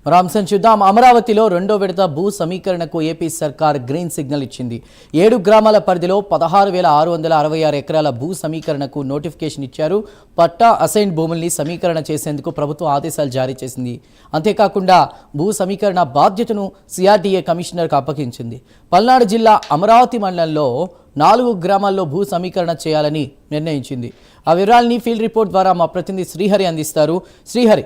మరో అంశం చూద్దాం. అమరావతిలో రెండో విడత భూ సమీకరణకు ఏపీ సర్కార్ గ్రీన్ సిగ్నల్ ఇచ్చింది. 7 గ్రామాల పరిధిలో 16,666 ఎకరాల భూ సమీకరణకు నోటిఫికేషన్ ఇచ్చారు. పట్టా అసైన్ భూముల్ని సమీకరణ చేసేందుకు ప్రభుత్వం ఆదేశాలు జారీ చేసింది. అంతేకాకుండా భూ సమీకరణ బాధ్యతను సిఆర్డీఏ కమిషనర్కు అప్పగించింది. పల్నాడు జిల్లా అమరావతి మండలంలో 4 గ్రామాల్లో భూ సమీకరణ చేయాలని నిర్ణయించింది. ఆ వివరాలని ఫీల్డ్ రిపోర్ట్ ద్వారా మా ప్రతినిధి శ్రీహరి అందిస్తారు. శ్రీహరి,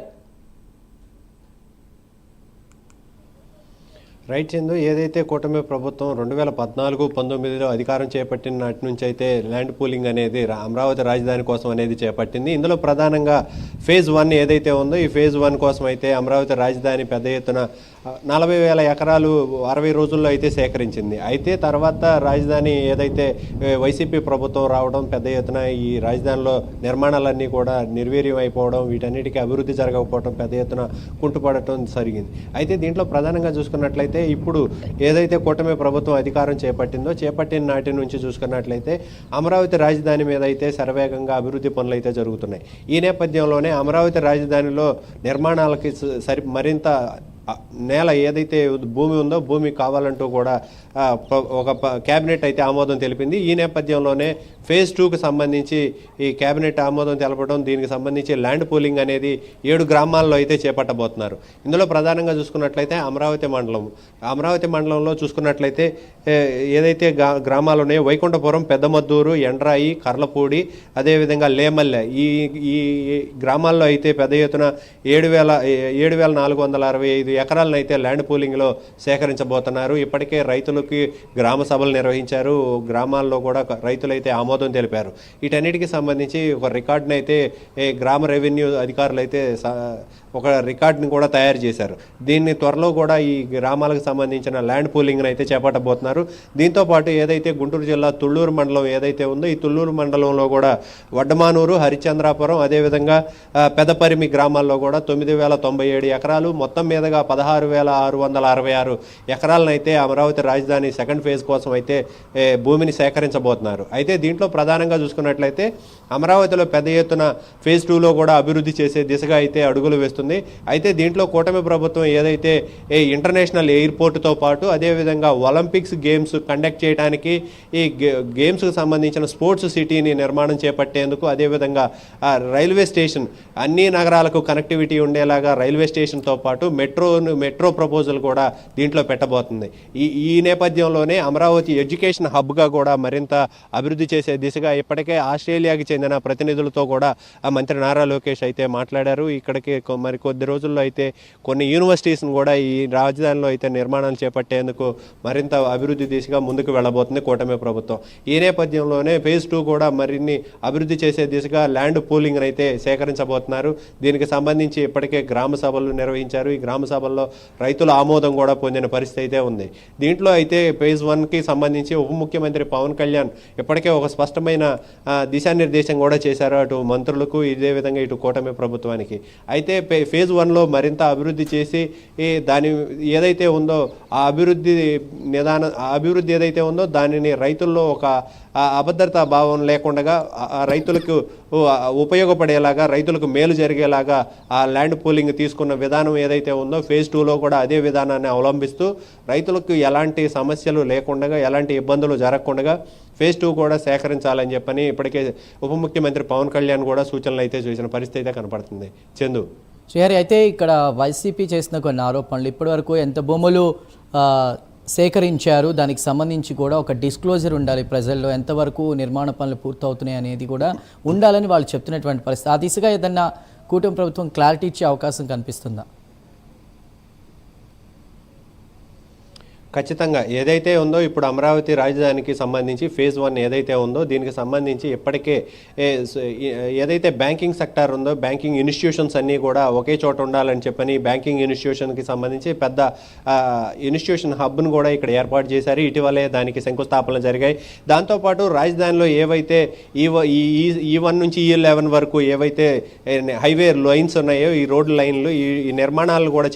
రైట్ చందు, ఏదైతే కూటమి ప్రభుత్వం 2014-19లో అధికారం చేపట్టిన నాటి నుంచి అయితే ల్యాండ్ పూలింగ్ అనేది అమరావతి రాజధాని కోసం అనేది చేపట్టింది. ఇందులో ప్రధానంగా ఫేజ్ 1 ఏదైతే ఉందో ఈ ఫేజ్ 1 కోసం అయితే అమరావతి రాజధాని పెద్ద ఎత్తున 40,000 ఎకరాలు 60 రోజుల్లో అయితే సేకరించింది. అయితే తర్వాత రాజధాని ఏదైతే వైసీపీ ప్రభుత్వం రావడం, పెద్ద ఎత్తున ఈ రాజధానిలో నిర్మాణాలన్నీ కూడా నిర్వీర్యం అయిపోవడం, వీటన్నిటికీ అభివృద్ధి జరగకపోవడం, పెద్ద ఎత్తున కుంటుపడటం జరిగింది. అయితే దీంట్లో ప్రధానంగా చూసుకున్నట్లయితే ఇప్పుడు ఏదైతే కూటమి ప్రభుత్వం అధికారం చేపట్టిన నాటి నుంచి చూసుకున్నట్లయితే అమరావతి రాజధాని మీద అయితే శరవేగంగా అభివృద్ధి పనులు అయితే జరుగుతున్నాయి. ఈ నేపథ్యంలోనే అమరావతి రాజధానిలో నిర్మాణాలకి మరింత నేల ఏదైతే భూమి ఉందో భూమి కావాలంటూ కూడా ఒక క్యాబినెట్ అయితే ఆమోదం తెలిపింది. ఈ నేపథ్యంలోనే ఫేజ్ 2కి సంబంధించి ఈ క్యాబినెట్ ఆమోదం తెలపడం, దీనికి సంబంధించి ల్యాండ్ పూలింగ్ అనేది 7 గ్రామాల్లో అయితే చేపట్టబోతున్నారు. ఇందులో ప్రధానంగా చూసుకున్నట్లయితే అమరావతి మండలంలో చూసుకున్నట్లయితే ఏదైతే గ్రామాలు ఉన్నాయో వైకుంఠపురం, పెద్దమద్దూరు, ఎండ్రాయి, కర్లపూడి, అదేవిధంగా లేమల్లె, ఈ గ్రామాల్లో అయితే పెద్ద ఎత్తున 7,465 ఎకరాలను అయితే ల్యాండ్ పూలింగ్లో సేకరించబోతున్నారు. ఇప్పటికే రైతులకి గ్రామ సభలు నిర్వహించారు. గ్రామాల్లో కూడా రైతులైతే ఆమోదం తెలిపారు. వీటన్నిటికీ సంబంధించి ఒక రికార్డుని అయితే గ్రామ రెవెన్యూ అధికారులు అయితే ఒక రికార్డుని కూడా తయారు చేశారు. దీన్ని త్వరలో కూడా ఈ గ్రామాలకు సంబంధించిన ల్యాండ్ పూలింగ్ని అయితే చేపట్టబోతున్నారు. దీంతోపాటు ఏదైతే గుంటూరు జిల్లా తుళ్ళూరు మండలం ఏదైతే ఉందో ఈ తుళ్ళూరు మండలంలో కూడా వడ్డమానూరు, హరిశ్చంద్రాపురం, అదేవిధంగా పెదపరిమి గ్రామాల్లో కూడా 9,097 ఎకరాలు, మొత్తం మీదుగా 16,666 ఎకరాలను అయితే అమరావతి రాజధాని సెకండ్ ఫేజ్ కోసం అయితే భూమిని సేకరించబోతున్నారు. అయితే దీంట్లో ప్రధానంగా చూసుకున్నట్లయితే అమరావతిలో పెద్ద ఎత్తున ఫేజ్ 2లో కూడా అభివృద్ధి చేసే దిశగా అయితే అడుగులు వేస్తుంది. అయితే దీంట్లో కూటమి ప్రభుత్వం ఏదైతే ఇంటర్నేషనల్ ఎయిర్పోర్టుతో పాటు అదేవిధంగా ఒలింపిక్స్ గేమ్స్ కండక్ట్ చేయడానికి ఈ గేమ్స్కి సంబంధించిన స్పోర్ట్స్ సిటీని నిర్మాణం చేపట్టేందుకు, అదేవిధంగా రైల్వే స్టేషన్ అన్ని నగరాలకు కనెక్టివిటీ ఉండేలాగా రైల్వే స్టేషన్తో పాటు మెట్రో ప్రపోజల్ కూడా దీంట్లో పెట్టబోతుంది. ఈ నేపథ్యంలోనే అమరావతి ఎడ్యుకేషన్ హబ్గా కూడా మరింత అభివృద్ధి చేసే దిశగా ఇప్పటికే ఆస్ట్రేలియాకి చెందిన ప్రతినిధులతో కూడా మంత్రి నారా లోకేష్ అయితే మాట్లాడారు. ఇక్కడికి మరి కొద్ది రోజుల్లో అయితే కొన్ని యూనివర్సిటీస్ని కూడా ఈ రాజధానిలో అయితే నిర్మాణాలు చేపట్టేందుకు మరింత అభివృద్ధి దిశగా ముందుకు వెళ్ళబోతుంది కూటమి ప్రభుత్వం. ఈ నేపథ్యంలోనే ఫేజ్ 2 కూడా మరిన్ని అభివృద్ధి చేసే దిశగా ల్యాండ్ పూలింగ్ అయితే సేకరించబోతున్నారు. దీనికి సంబంధించి ఇప్పటికే గ్రామ సభలు నిర్వహించారు. ఈ గ్రామ సభల్లో రైతుల ఆమోదం కూడా పొందిన పరిస్థితి అయితే ఉంది. దీంట్లో అయితే ఫేజ్ 1కి సంబంధించి ఉప ముఖ్యమంత్రి పవన్ కళ్యాణ్ ఇప్పటికే ఒక స్పష్టమైన దిశానిర్దేశం కూడా చేశారు అటు మంత్రులకు, ఇదే విధంగా ఇటు కూటమి ప్రభుత్వానికి. అయితే ఫేజ్ 1లో మరింత అభివృద్ధి చేసి దాని ఏదైతే ఉందో ఆ అభివృద్ధి ఏదైతే ఉందో దానిని రైతుల్లో ఒక అభద్రతా భావం లేకుండా రైతులకు ఉపయోగపడేలాగా, రైతులకు మేలు జరిగేలాగా ఆ ల్యాండ్ పూలింగ్ తీసుకున్న విధానం ఏదైతే ఉందో ఫేజ్ 2లో కూడా అదే విధానాన్ని అవలంబిస్తూ రైతులకు ఎలాంటి సమస్యలు లేకుండా, ఎలాంటి ఇబ్బందులు జరగకుండా ఫేజ్ 2 కూడా సేకరించాలని చెప్పని ఇప్పటికే ఉప ముఖ్యమంత్రి పవన్ కళ్యాణ్ కూడా సూచనలు అయితే చేసిన పరిస్థితి అయితే కనపడుతుంది. చందు, శ్రీహరి, అయితే ఇక్కడ వైసీపీ చేసిన కొన్ని ఆరోపణలు, ఇప్పటివరకు ఎంత భూములు సేకరించారు, దానికి సంబంధించి కూడా ఒక డిస్క్లోజర్ ఉండాలి, ప్రజల్లో ఎంతవరకు నిర్మాణ పనులు పూర్తవుతున్నాయి అనేది కూడా ఉండాలని వాళ్ళు చెప్తున్నటువంటి పరిస్థితి. ఆ దిశగా ఏదన్నా కూటమి ప్రభుత్వం క్లారిటీ ఇచ్చే అవకాశం కనిపిస్తుందా? ఖచ్చితంగా ఏదైతే ఉందో ఇప్పుడు అమరావతి రాజధానికి సంబంధించి ఫేజ్ 1 ఏదైతే ఉందో దీనికి సంబంధించి ఇప్పటికే ఏదైతే బ్యాంకింగ్ సెక్టార్ ఉందో బ్యాంకింగ్ ఇన్స్టిట్యూషన్స్ అన్నీ కూడా ఒకే చోట ఉండాలని చెప్పని బ్యాంకింగ్ ఇన్స్టిట్యూషన్కి సంబంధించి పెద్ద ఇన్స్టిట్యూషన్ హబ్ను కూడా ఇక్కడ ఏర్పాటు చేశారు. ఇటీవలే దానికి శంకుస్థాపనలు జరిగాయి. దాంతోపాటు రాజధానిలో ఏవైతే E1 నుంచి E11 వరకు ఏవైతే హైవే లైన్స్ ఉన్నాయో ఈ రోడ్డు లైన్లు ఈ నిర్మాణాలను కూడా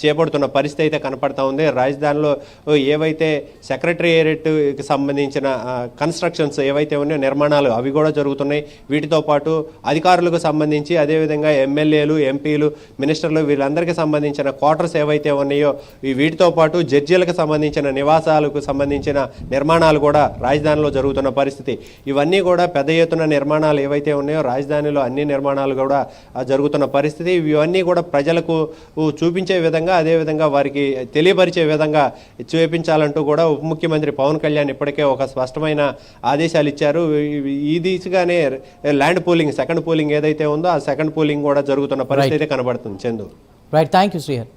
చేపడుతున్న పరిస్థితి అయితే కనపడతా ఉంది. రాజధానిలో ఏవైతే సెక్రటేరియట్కి సంబంధించిన కన్స్ట్రక్షన్స్ ఏవైతే ఉన్నాయో నిర్మాణాలు అవి కూడా జరుగుతున్నాయి. వీటితో పాటు అధికారులకు సంబంధించి అదేవిధంగా ఎమ్మెల్యేలు, ఎంపీలు, మినిస్టర్లు వీళ్ళందరికీ సంబంధించిన క్వార్టర్స్ ఏవైతే ఉన్నాయో వీటితో పాటు జడ్జీలకు సంబంధించిన నివాసాలకు సంబంధించిన నిర్మాణాలు కూడా రాజధానిలో జరుగుతున్న పరిస్థితి. ఇవన్నీ కూడా పెద్ద ఎత్తున నిర్మాణాలు ఏవైతే ఉన్నాయో రాజధానిలో అన్ని నిర్మాణాలు కూడా జరుగుతున్న పరిస్థితి. ఇవన్నీ కూడా ప్రజలకు చూపించే విధంగా అదేవిధంగా వారికి తెలియపరిచే విధంగా చూపించాలంటూ కూడా ఉప ముఖ్యమంత్రి పవన్ కళ్యాణ్ ఇప్పటికే ఒక స్పష్టమైన ఆదేశాలు ఇచ్చారు. ఈ దిశగానే ల్యాండ్ పూలింగ్, సెకండ్ పూలింగ్ ఏదైతే ఉందో ఆ సెకండ్ పూలింగ్ కూడా జరుగుతున్న పరిస్థితి కనబడుతుంది. చందు. Right, thank you శ్రీహర్.